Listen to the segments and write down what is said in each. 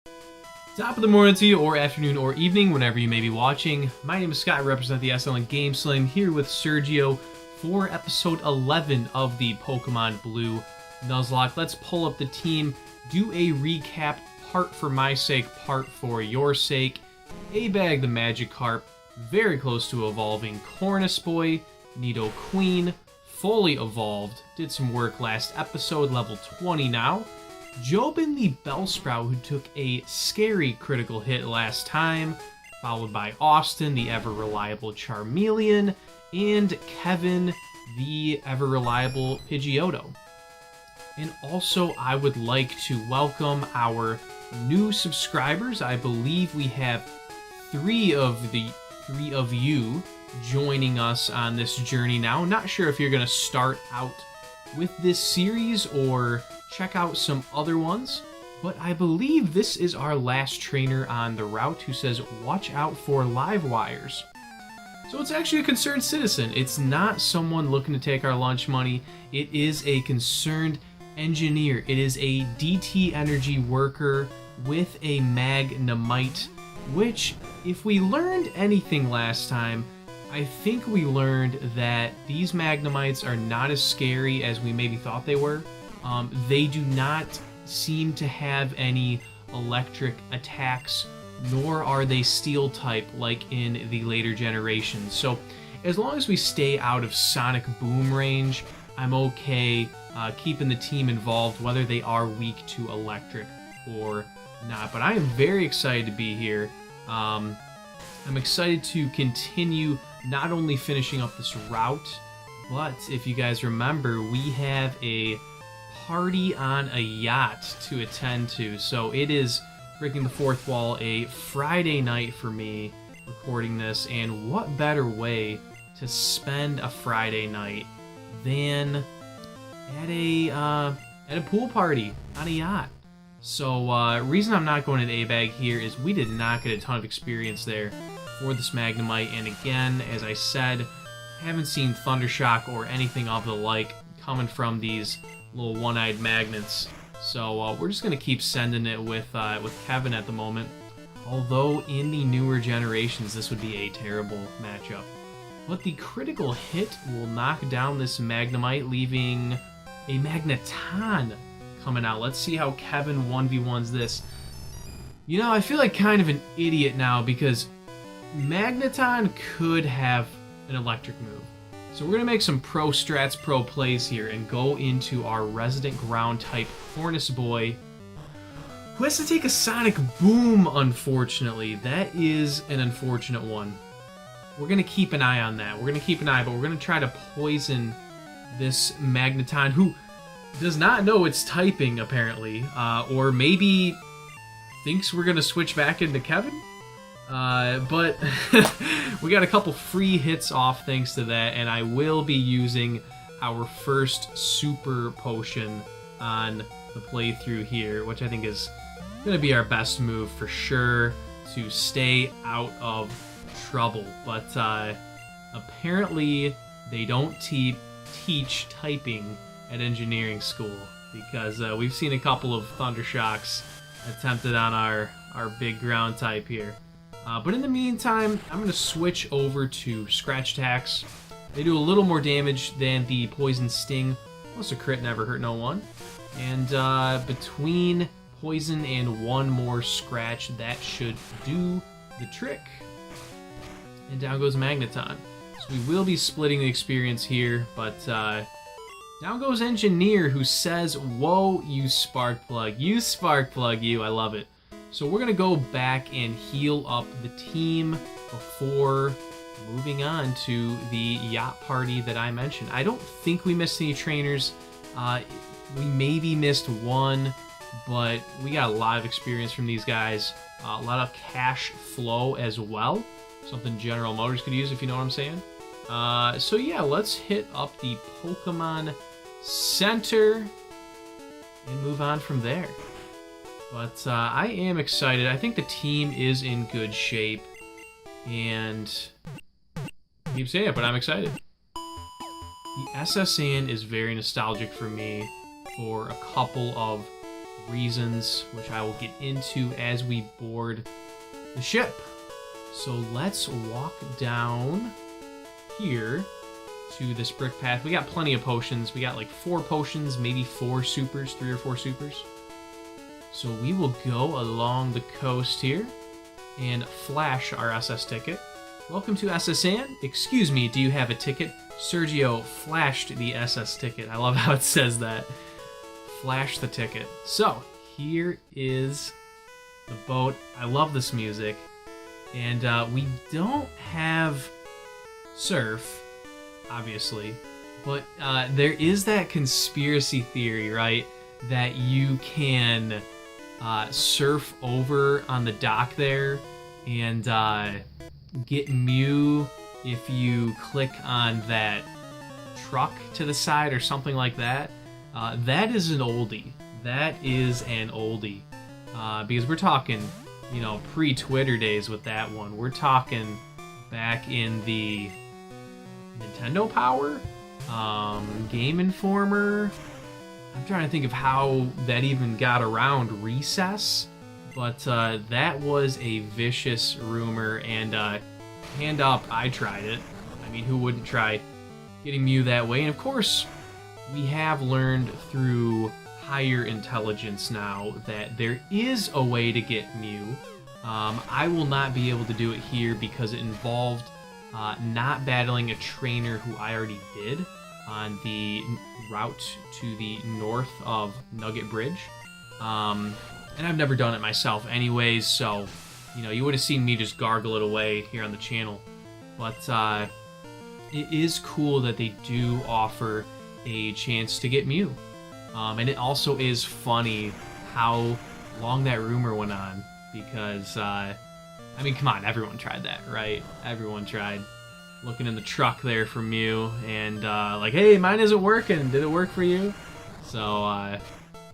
Top of the morning to you, or afternoon, or evening, whenever you may be watching. My name is Scott, I represent the SLN GameSLAM, here with Sergio for episode 11 of the Pokemon Blue Nuzlocke. Let's pull up the team, do a recap, part for my sake, part for your sake. A-Bag the Magikarp, very close to evolving. Cornus Boy, Nidoqueen, fully evolved, did some work last episode, level 20 now. Jobin the Bellsprout, who took a scary critical hit last time, followed by Austin, the ever-reliable Charmeleon, and Kevin, the ever-reliable Pidgeotto. And also, I would like to welcome our new subscribers. I believe we have three of you joining us on this journey now. Not sure if you're going to start out with this series or check out some other ones, but I believe this is our last trainer on the route who says, watch out for live wires. So it's actually a concerned citizen. It's not someone looking to take our lunch money. It is a concerned engineer. It is a DT energy worker with a Magnemite, which, if we learned anything last time, I think we learned that these Magnemites are not as scary as we maybe thought they were. They do not seem to have any electric attacks, nor are they steel type like in the later generations. So as long as we stay out of sonic boom range, I'm okay keeping the team involved, whether they are weak to electric or not. But I am very excited to be here. I'm excited to continue not only finishing up this route, but if you guys remember, we have a party on a yacht to attend to. So it is breaking the fourth wall, a Friday night for me recording this, and what better way to spend a Friday night than at a pool party on a yacht. So reason I'm not going to A-Bag here is we did not get a ton of experience there for this Magnemite, and again, as I said, haven't seen Thundershock or anything of the like coming from these little one-eyed magnets. So we're just going to keep sending it with Kevin at the moment. Although in the newer generations, this would be a terrible matchup. But the critical hit will knock down this Magnemite, leaving a Magneton coming out. Let's see how Kevin 1v1s this. You know, I feel like kind of an idiot now because Magneton could have an electric move. So we're going to make some pro strats, pro plays here, and go into our resident ground type Cornus Boy, who has to take a sonic boom, unfortunately. That is an unfortunate one. We're going to keep an eye on that. We're going to keep an eye, but we're going to try to poison this Magneton, who does not know it's typing, apparently, or maybe thinks we're going to switch back into Kevin. But we got a couple free hits off thanks to that, and I will be using our first super potion on the playthrough here, which I think is going to be our best move for sure to stay out of trouble. But apparently they don't teach typing at engineering school, because we've seen a couple of Thundershocks attempted on our big ground type here. But in the meantime, I'm going to switch over to Scratch Attacks. They do a little more damage than the Poison Sting. Plus a crit never hurt no one. And between Poison and one more Scratch, that should do the trick. And down goes Magneton. So we will be splitting the experience here, but down goes Engineer, who says, whoa, you Sparkplug. You Sparkplug, you. I love it. So we're going to go back and heal up the team before moving on to the yacht party that I mentioned. I don't think we missed any trainers. We maybe missed one, but we got a lot of experience from these guys. A lot of cash flow as well. Something General Motors could use, if you know what I'm saying. So yeah, let's hit up the Pokemon Center and move on from there. But I am excited. I think the team is in good shape. And I keep saying it, but I'm excited. The SSN is very nostalgic for me for a couple of reasons, which I will get into as we board the ship. So let's walk down here to this brick path. We got plenty of potions. We got like 4 potions, maybe 4 supers, 3 or 4 supers. So we will go along the coast here and flash our SS ticket. Welcome to SSN. Excuse me, do you have a ticket? Sergio flashed the SS ticket. I love how it says that. Flash the ticket. So here is the boat. I love this music. And we don't have surf, obviously, but there is that conspiracy theory, right, that you can surf over on the dock there and get Mew if you click on that truck to the side or something like that. That is an oldie. That is an oldie. Because we're talking, you know, pre-Twitter days with that one. We're talking back in the Nintendo Power, Game Informer. I'm trying to think of how that even got around Recess, but that was a vicious rumor, and hand up, I tried it. I mean, who wouldn't try getting Mew that way? And of course, we have learned through higher intelligence now that there is a way to get Mew. I will not be able to do it here because it involved not battling a trainer who I already did on the route to the north of Nugget Bridge. And I've never done it myself anyways, so, you know, you would have seen me just gargle it away here on the channel. But it is cool that they do offer a chance to get Mew. And it also is funny how long that rumor went on, because, I mean, come on, everyone tried that, right? Everyone tried looking in the truck there for Mew, and, like, hey, mine isn't working, did it work for you? So,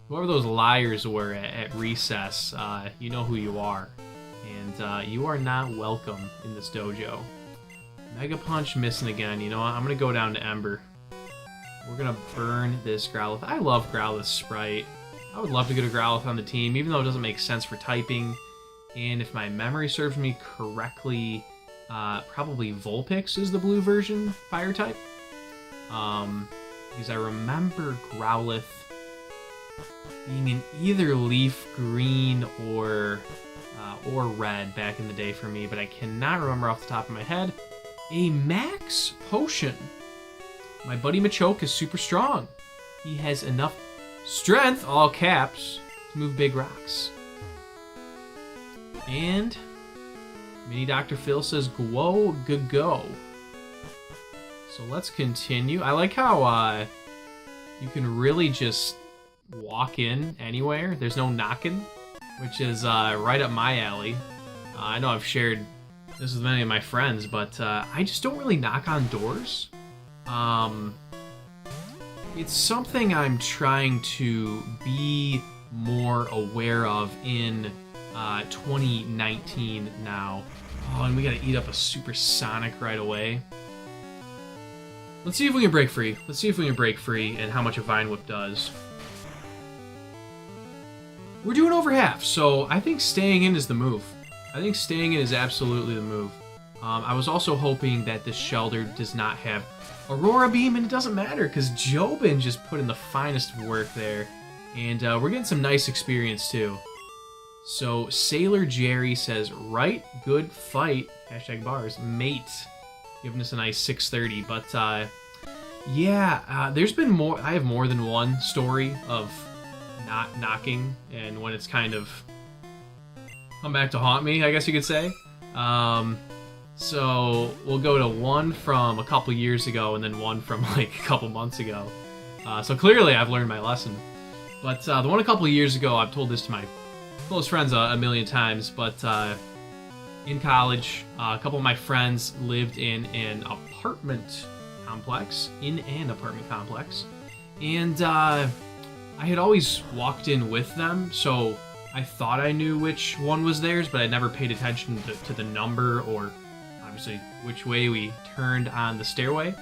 whoever those liars were at Recess, you know who you are, and you are not welcome in this dojo. Mega Punch missing again. You know what? I'm going to go down to Ember. We're going to burn this Growlithe. I love Growlithe's sprite. I would love to get a Growlithe on the team, even though it doesn't make sense for typing. And if my memory serves me correctly, probably Vulpix is the blue version, fire type. Because I remember Growlithe being in either leaf green or red back in the day for me, but I cannot remember off the top of my head. A Max Potion. My buddy Machoke is super strong. He has enough strength, all caps, to move big rocks. And Mini Dr. Phil says, "Go, go." So let's continue. I like how you can really just walk in anywhere. There's no knocking, which is right up my alley. I know I've shared this with many of my friends, but I just don't really knock on doors. It's something I'm trying to be more aware of in 2019 now. Oh, and we gotta eat up a supersonic right away. Let's see if we can break free. Let's see if we can break free and how much a Vine Whip does. We're doing over half, so I think staying in is the move. I think staying in is absolutely the move. I was also hoping that this shelter does not have Aurora Beam, and it doesn't matter because Jobin just put in the finest work there. And we're getting some nice experience too. So Sailor Jerry says, right, good fight, hashtag bars, mate. Giving us a nice 630, but yeah, there's been more, I have more than one story of not knocking, and when it's kind of come back to haunt me, I guess you could say. So we'll go to one from a couple years ago and then one from like a couple months ago. So clearly I've learned my lesson. But the one a couple years ago, I've told this to my close friends a million times, but in college, a couple of my friends lived in an apartment complex, and I had always walked in with them, so I thought I knew which one was theirs, but I never paid attention to the number or obviously which way we turned on the stairway.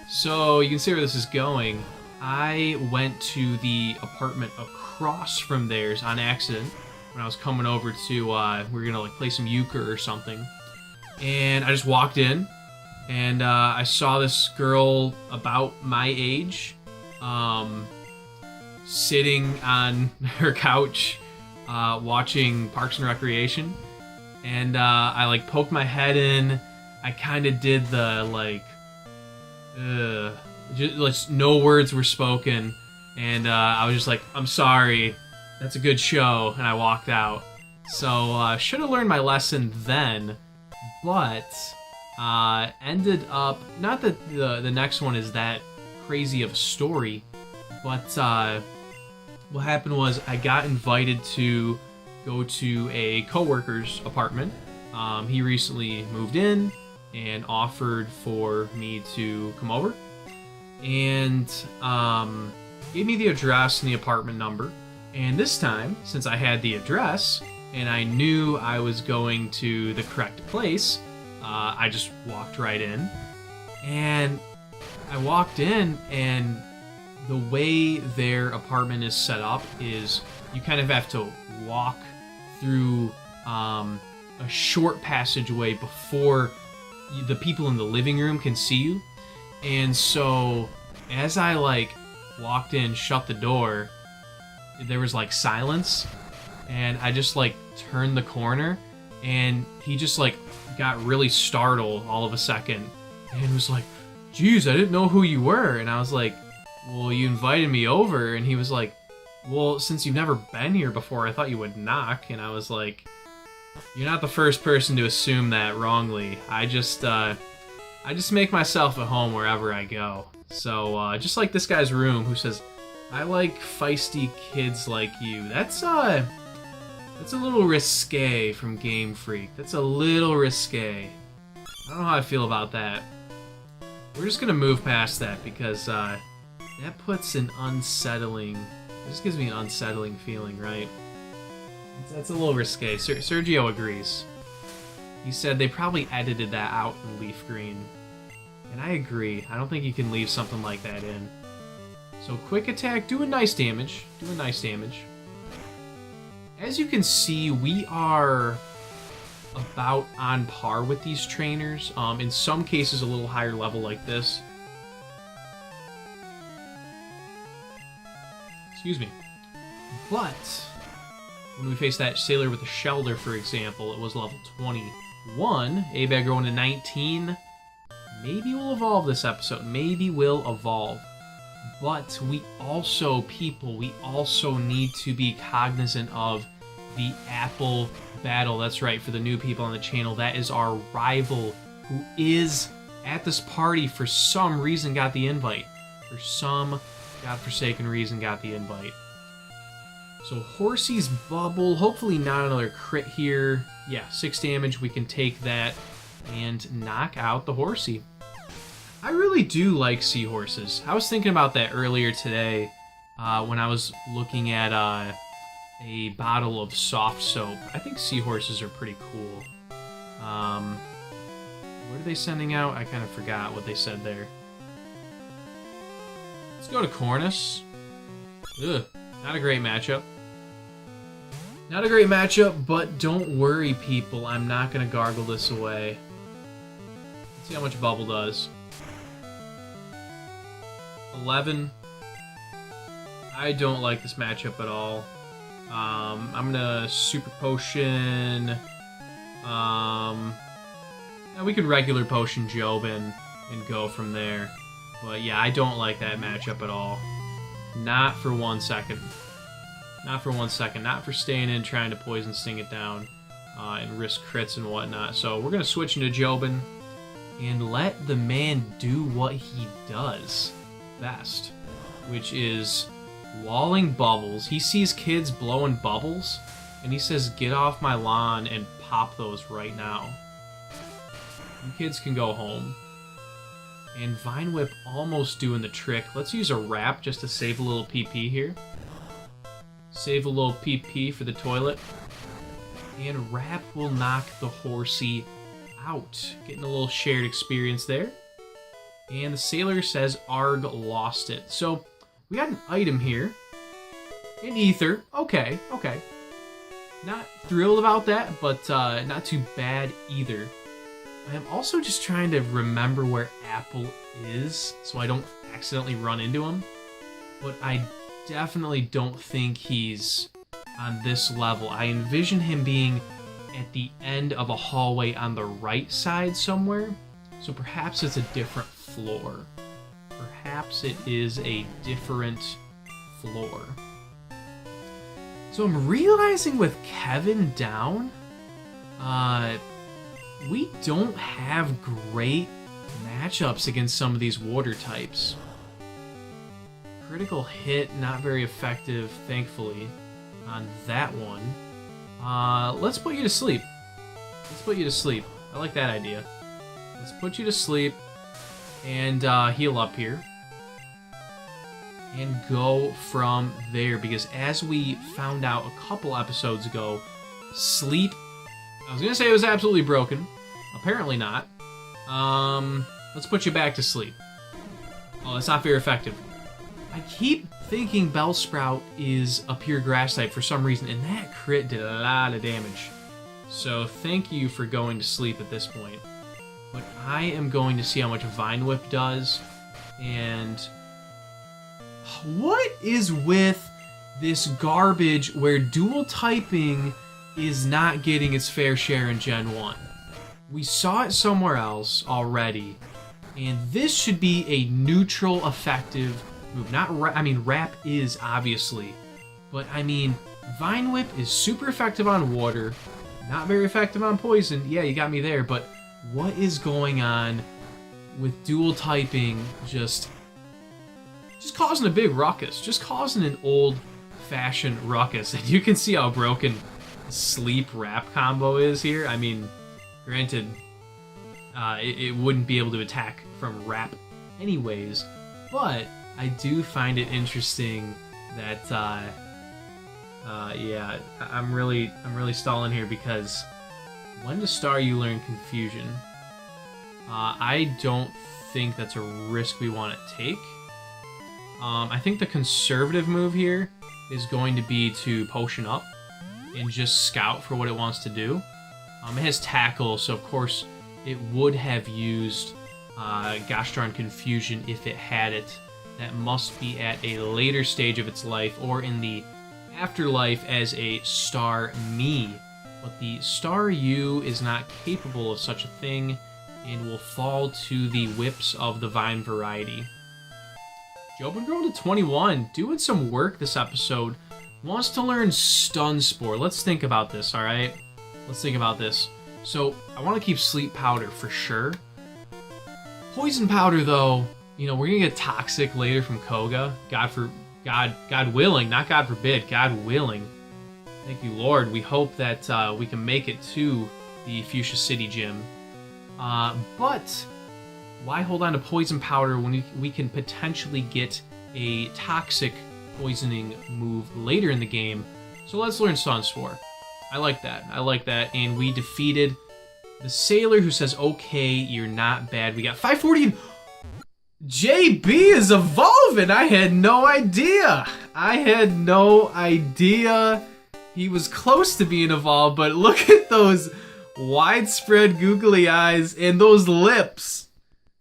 So you can see where this is going. I went to the apartment across from theirs on accident when I was coming over to, we were gonna like play some euchre or something. And I just walked in, and I saw this girl about my age, sitting on her couch, watching Parks and Recreation. And I like poked my head in. I kind of did the like, just no words were spoken, and I was just like, I'm sorry, that's a good show, and I walked out. So should have learned my lesson then, but ended up, not that the next one is that crazy of a story, but what happened was I got invited to go to a coworker's apartment. He recently moved in and offered for me to come over, and gave me the address and the apartment number. And this time, since I had the address and I knew I was going to the correct place, I just walked right in. And I walked in, and the way their apartment is set up is you kind of have to walk through a short passageway before the people in the living room can see you. And so as I like walked in, shut the door, there was like silence, and I just like turned the corner, and he just like got really startled all of a second and was like, geez, I didn't know who you were. And I was like, well, you invited me over. And he was like, well, since you've never been here before, I thought you would knock. And I was like, you're not the first person to assume that wrongly. I just make myself at home wherever I go. So just like this guy's room, who says, I like feisty kids like you. That's a little risque from Game Freak. That's a little risque. I don't know how I feel about that. We're just gonna move past that because that puts an unsettling. It just gives me an unsettling feeling, right? That's a little risque. Sergio agrees. He said they probably edited that out in leaf green. And I agree. I don't think you can leave something like that in. So quick attack, doing nice damage. Doing nice damage. As you can see, we are about on par with these trainers. In some cases, a little higher level like this. Excuse me. But when we face that sailor with a shelter, for example, it was level 21. A-Bag growing to 19. Maybe we'll evolve this episode. Maybe we'll evolve. But we also need to be cognizant of the Apple battle. That's right, for the new people on the channel. That is our rival, who is at this party for some reason got the invite. For some godforsaken reason got the invite. So Horsey's bubble, hopefully not another crit here. Yeah, 6 damage, we can take that and knock out the Horsey. I really do like seahorses. I was thinking about that earlier today when I was looking at a bottle of soft soap. I think seahorses are pretty cool. What are they sending out? I kind of forgot what they said there. Let's go to Cornus. Ugh, not a great matchup. Not a great matchup, but don't worry, people. I'm not going to gargle this away. Let's see how much bubble does. 11. I don't like this matchup at all. I'm gonna super potion. We could regular potion Jobin and go from there. But yeah, I don't like that matchup at all. Not for 1 second. Not for 1 second. Not for staying in, trying to poison sting it down, and risk crits and whatnot. So we're gonna switch into Jobin and let the man do what he does best, which is walling bubbles. He sees kids blowing bubbles, and he says, get off my lawn and pop those right now. You kids can go home. And Vine Whip almost doing the trick. Let's use a wrap just to save a little PP here. Save a little PP for the toilet. And wrap will knock the Horsey out. Getting a little shared experience there. And the sailor says Arg lost it. So We got an item here. An ether. Okay, okay. Not thrilled about that, but not too bad either. I am also just trying to remember where Apple is so I don't accidentally run into him. But I definitely don't think he's on this level. I envision him being at the end of a hallway on the right side somewhere. So perhaps it's a different floor. Perhaps it is a different floor. So I'm realizing with Kevin down, we don't have great matchups against some of these water types. Critical hit, not very effective, thankfully, on that one. Let's put you to sleep. Let's put you to sleep. I like that idea. Let's put you to sleep and heal up here. And go from there, because as we found out a couple episodes ago, sleep, I was gonna say it was absolutely broken. Apparently not. Let's put you back to sleep. Oh, that's not very effective. I keep thinking Bellsprout is a pure grass type for some reason, and that crit did a lot of damage. So thank you for going to sleep at this point. But I am going to see how much Vine Whip does, and what is with this garbage where dual typing is not getting its fair share in Gen 1? We saw it somewhere else already, and this should be a neutral, effective move. I mean, Wrap is, obviously, but I mean, Vine Whip is super effective on water, not very effective on poison. Yeah, you got me there, but what is going on with dual typing just causing a big ruckus, just causing an old-fashioned ruckus? And you can see how broken Sleep Wrap combo is here. I mean, granted, it wouldn't be able to attack from Wrap anyways, but I do find it interesting that, yeah, I'm really stalling here, because when to start you learn Confusion. I don't think that's a risk we want to take. I think the conservative move here is going to be to potion up and just scout for what it wants to do. It has tackle, so of course it would have used gosh darn Confusion if it had it. That must be at a later stage of its life, or in the afterlife as a Star Me. But the Star You is not capable of such a thing, and will fall to the whips of the Vine variety. Jobin Girl to 21, doing some work this episode, wants to learn Stun Spore. Let's think about this, alright? Let's think about this. So, I want to keep Sleep Powder for sure. Poison Powder, though, you know, we're gonna get Toxic later from Koga. God willing, not God forbid, God willing. Thank you, Lord. We hope that we can make it to the Fuchsia City Gym. But why hold on to Poison Powder when we can potentially get a Toxic poisoning move later in the game? So let's learn Stun Spore. I like that. I like that. And we defeated the Sailor, who says, okay, you're not bad. We got 540. JB is evolving. I had no idea. I had no idea he was close to being evolved, but look at those widespread googly eyes and those lips.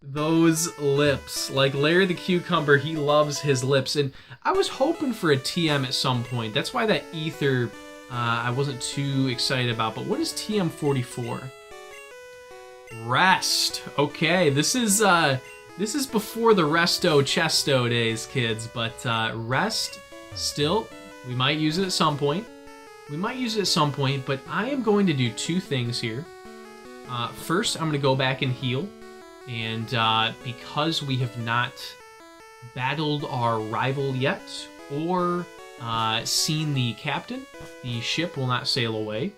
Those lips. Like Larry the Cucumber, he loves his lips. And I was hoping for a TM at some point. That's why that Ether I wasn't too excited about. But what is TM44? Rest. Okay, this is before the Resto Chesto days, kids. But Rest, still, we might use it at some point. We might use it at some point, but I am going to do two things here. First, I'm going to go back and heal. And because we have not battled our rival yet, or seen the captain, the ship will not sail away.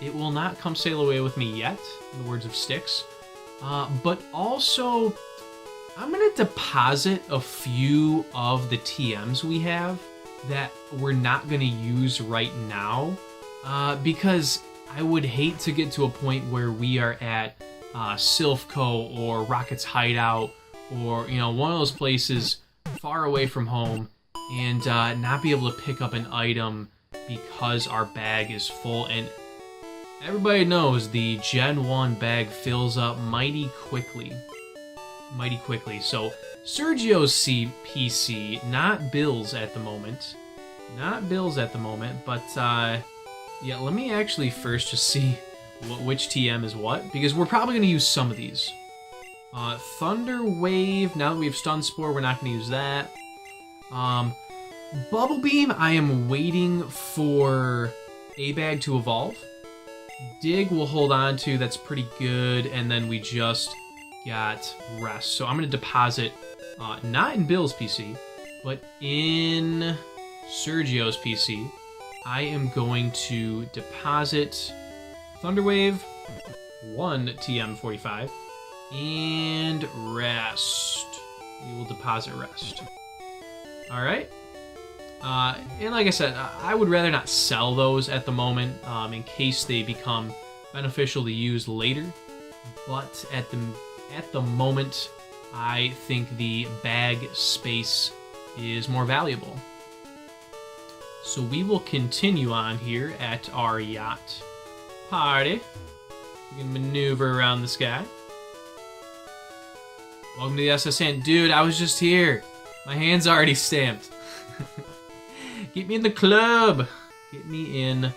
It will not come sail away with me yet, in the words of Styx. But also, I'm going to deposit a few of the TMs we have that we're not going to use right now, because I would hate to get to a point where we are at Silphco or Rocket's Hideout, or, you know, one of those places far away from home, and not be able to pick up an item because our bag is full. And everybody knows the Gen 1 bag fills up mighty quickly. Mighty quickly. So Sergio's PC, not Bill's at the moment. Not Bill's at the moment, but yeah, let me actually first just see which TM is what, because we're probably going to use some of these. Thunder Wave, now that we have Stun Spore, we're not going to use that. Bubble Beam, I am waiting for A-Bag to evolve. Dig we'll hold on to, that's pretty good, and then we just got Rest. So I'm going to deposit, not in Bill's PC, but in Sergio's PC. I am going to deposit Thunderwave, 1 TM45, and Rest. We will deposit Rest. Alright. And like I said, I would rather not sell those at the moment in case they become beneficial to use later. But at the moment, I think the bag space is more valuable. So we will continue on here at our yacht party. We can maneuver around the sky. Welcome to the SSN. Dude, I was just here. My hand's already stamped. Get me in the club. Get me in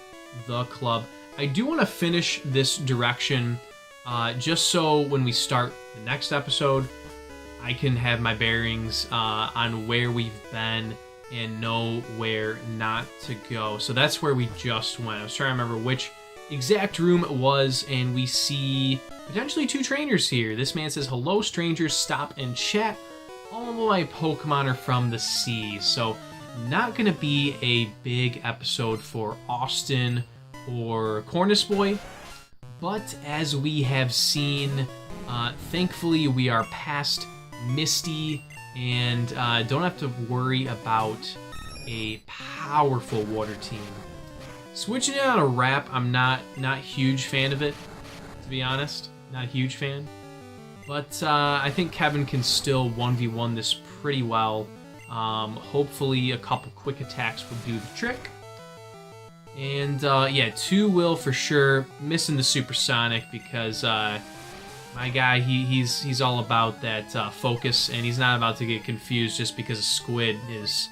the club. I do want to finish this direction just so when we start the next episode, I can have my bearings on where we've been and know where not to go. So that's where we just went. I was trying to remember which exact room it was, and we see potentially 2 trainers here. This man says, hello strangers, stop and chat. All of my Pokemon are from the sea. So not gonna be a big episode for Austin or Cornice Boy, but as we have seen, thankfully we are past Misty and don't have to worry about a powerful water team. Switching it on a wrap, I'm not huge fan of it, to be honest. Not a huge fan. But I think Kevin can still 1v1 this pretty well. Hopefully a couple quick attacks will do the trick. And yeah, 2 will for sure. Missing the supersonic because my guy, he's all about that focus, and he's not about to get confused just because a squid is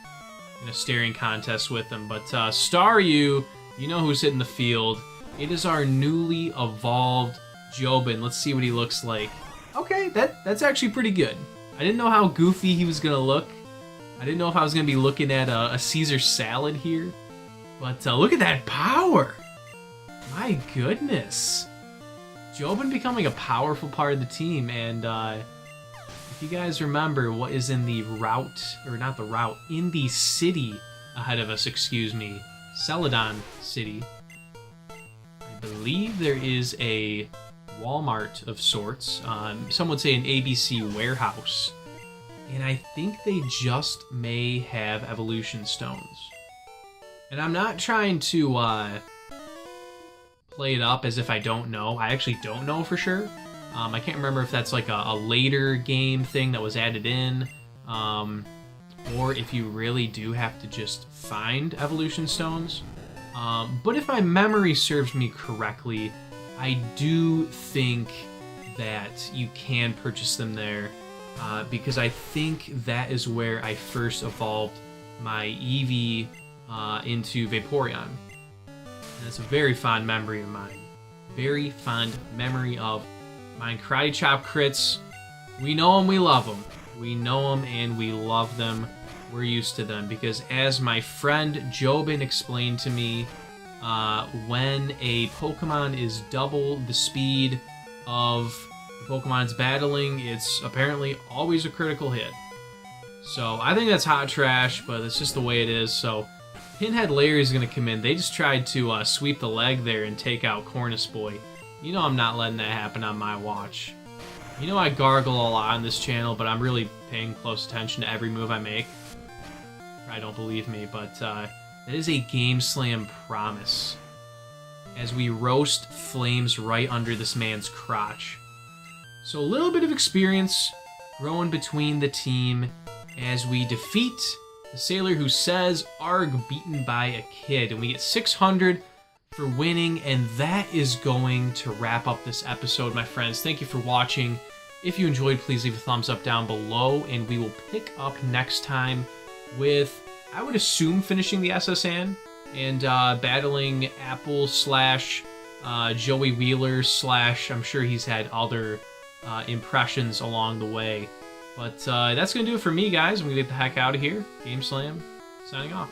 in a staring contest with him. But Staryu, you know who's hitting the field. It is our newly evolved Jobin. Let's see what he looks like. Okay, that's actually pretty good. I didn't know how goofy he was gonna look. I didn't know if I was gonna be looking at a Caesar salad here. But look at that power! My goodness. Jobin becoming a powerful part of the team, and if you guys remember what is in the route, or not the route, in the city ahead of us, excuse me, Celadon City, I believe there is a Walmart of sorts. Some would say an ABC warehouse. And I think they just may have evolution stones. And I'm not trying to play it up as if I don't know. I actually don't know for sure. I can't remember if that's like a later game thing that was added in, or if you really do have to just find evolution stones. But if my memory serves me correctly, I do think that you can purchase them there, because I think that is where I first evolved my Eevee into Vaporeon. And that's a very fond memory of mine. Very fond memory of mine. Karate Chop crits. We know them, we love them. We know them and we love them. We're used to them because, as my friend Jobin explained to me, when a Pokemon is double the speed of the Pokemon it's battling, it's apparently always a critical hit. So I think that's hot trash, but it's just the way it is. So Pinhead Larry is going to come in. They just tried to sweep the leg there and take out Cornice Boy. You know I'm not letting that happen on my watch. You know I gargle a lot on this channel, but I'm really paying close attention to every move I make. I don't believe me, but that is a GameSLAM promise. As we roast flames right under this man's crotch. So a little bit of experience growing between the team as we defeat The sailor who says, "Arg, beaten by a kid." And we get 600 for winning, and that is going to wrap up this episode, my friends. Thank you for watching. If you enjoyed, please leave a thumbs up down below, and we will pick up next time with, I would assume, finishing the SSN and battling Apple / Joey Wheeler / I'm sure he's had other impressions along the way. But that's going to do it for me, guys. I'm going to get the heck out of here. GameSLAM, signing off.